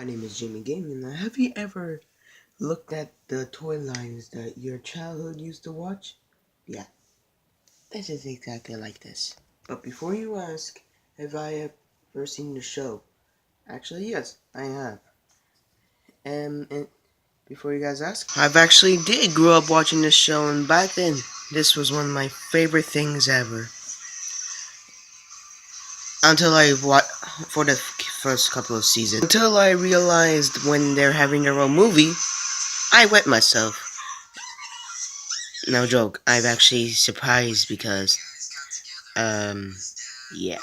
My name is Jimmy Gaming. Now, have you ever looked at the toy lines that your childhood used to watch? Yeah, this is exactly like this. But before you ask, have I ever seen the show? Actually, yes, I have. And before you guys ask, I've actually did grow up watching this show, and back then, this was one of my favorite things ever. Until I watched for the first couple of seasons. Until I realized when they're having their own movie, I wet myself. No joke, I'm actually surprised because, yeah.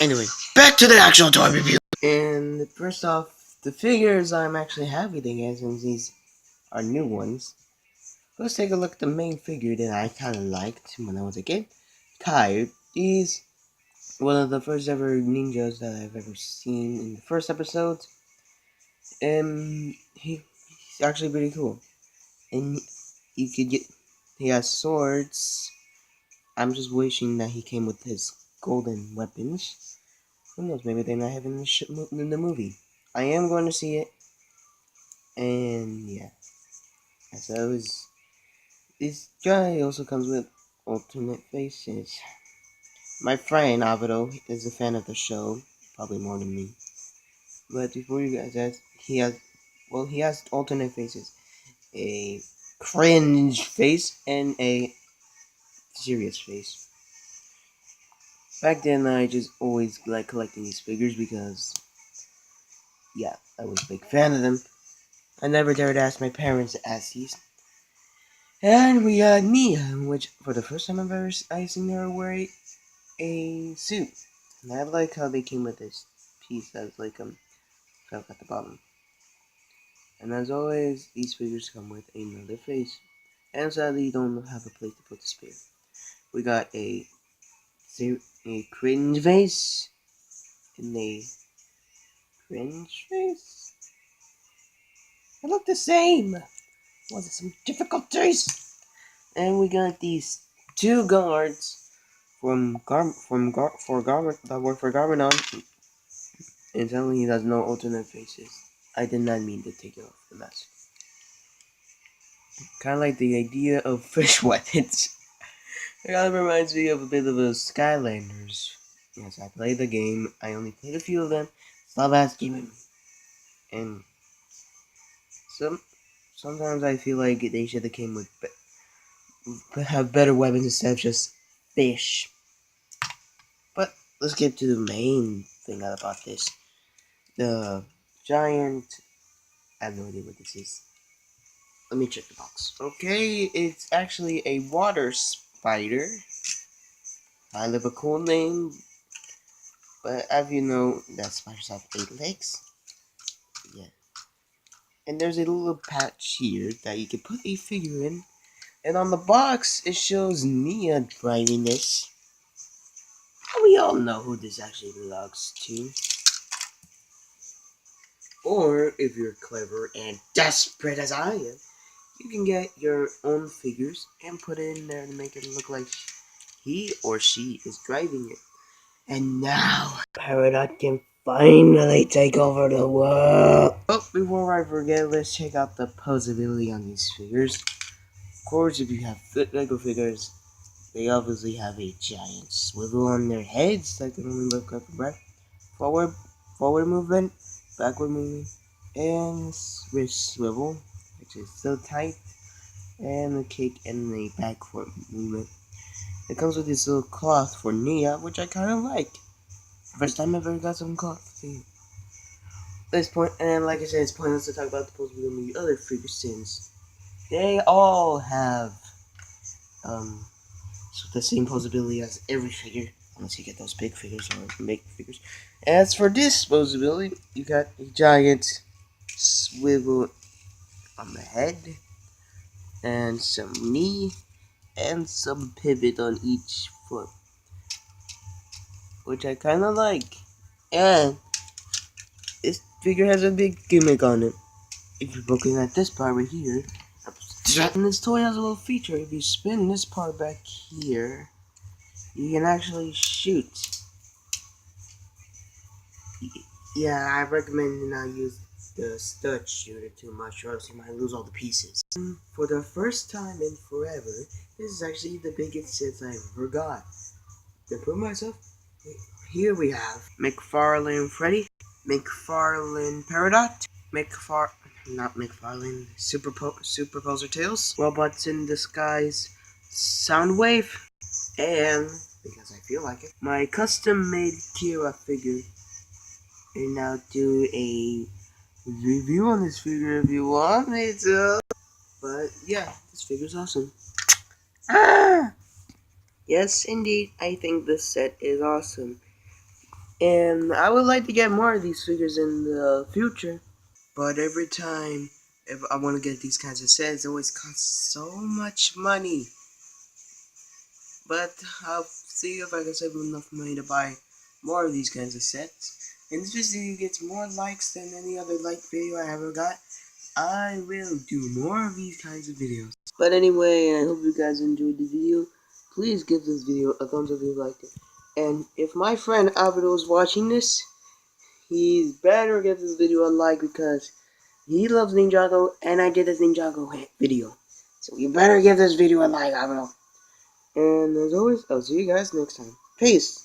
Anyway, back to the actual toy review. And first off, the figures I'm actually happy to get since these are new ones. Let's take a look at the main figure that I kind of liked when I was a kid. Kai. He's one of the first ever ninjas that I've ever seen in the first episode. And he's actually pretty cool. And you could get, he has swords. I'm just wishing that he came with his golden weapons. Who knows? Maybe they might have in the movie. I am going to see it, and yeah. So this guy also comes with alternate faces. My friend Avido is a fan of the show, probably more than me. But before you guys ask, he has alternate faces: a cringe face and a serious face. Back then, I just always liked collecting these figures because, yeah, I was a big fan of them. I never dared ask my parents to ask these. And we had Mia, which for the first time I seen her wear a suit. And I like how they came with this piece that was like felt at the bottom. And as always, these figures come with another face. And sadly, you don't have a place to put the spear. We got a cringe face and a cringe face. They look the same. Was it some difficulties? And we got these two guards that work for Garminon, and telling he has no alternate faces. I did not mean to take it off the mask. Kind of like the idea of fish weapons. It kind of reminds me of a bit of a Skylanders. Yes, I played the game. I only played a few of them. Stop asking me. And some sometimes I feel like they should have came with have better weapons instead of just fish. But let's get to the main thing about this. The giant. I have no idea what this is. Let me check the box. Okay, it's actually a water spider. Kind of a cool name. But as you know, that spiders have 8 legs. Yeah. And there's a little patch here that you can put a figure in. And on the box, it shows Nia driving this. And we all know who this actually belongs to. Or, if you're clever and desperate as I am, you can get your own figures and put it in there to make it look like he or she is driving it. And now, Peridot can finally take over the world. Oh, before I forget, let's check out the posability on these figures. Of course, if you have Lego figures, they obviously have a giant swivel on their heads that can only look up and back. Forward movement, backward movement, and wrist swivel, which is so tight, and a kick and a backward movement. It comes with this little cloth for Nia, which I kind of like. First time I've ever got some cloth. See, this point, and like I said, it's pointless to talk about the possibility of the other figure since they all have the same posability as every figure, unless you get those big figures or big figures. As for this posability, you got a giant swivel on the head, and some knee, and some pivot on each foot, which I kind of like. And this figure has a big gimmick on it. If you're looking at this part right here, and this toy has a little feature. If you spin this part back here, you can actually shoot. Yeah, I recommend not use the stud shooter too much, or else you might lose all the pieces. For the first time in forever, this is actually the biggest set I ever got. To put myself, here we have McFarlane Freddy, McFarlane Peridot, not McFarlane, Superposer Tails, Robots in Disguise, Soundwave, and, because I feel like it, my custom-made Kira figure. And I'll do a review on this figure if you want me to. But yeah, this figure's awesome. Ah! Yes, indeed, I think this set is awesome. And I would like to get more of these figures in the future. But every time if I want to get these kinds of sets, it always costs so much money. But I'll see if I can save enough money to buy more of these kinds of sets. And this video gets more likes than any other like video I ever got. I will do more of these kinds of videos. But anyway, I hope you guys enjoyed the video. Please give this video a thumbs up if you liked it. And if my friend Alvaro is watching this, he's better give this video a like because he loves Ninjago and I did a Ninjago video. So you better give this video a like, Alvaro. And as always, I'll see you guys next time. Peace!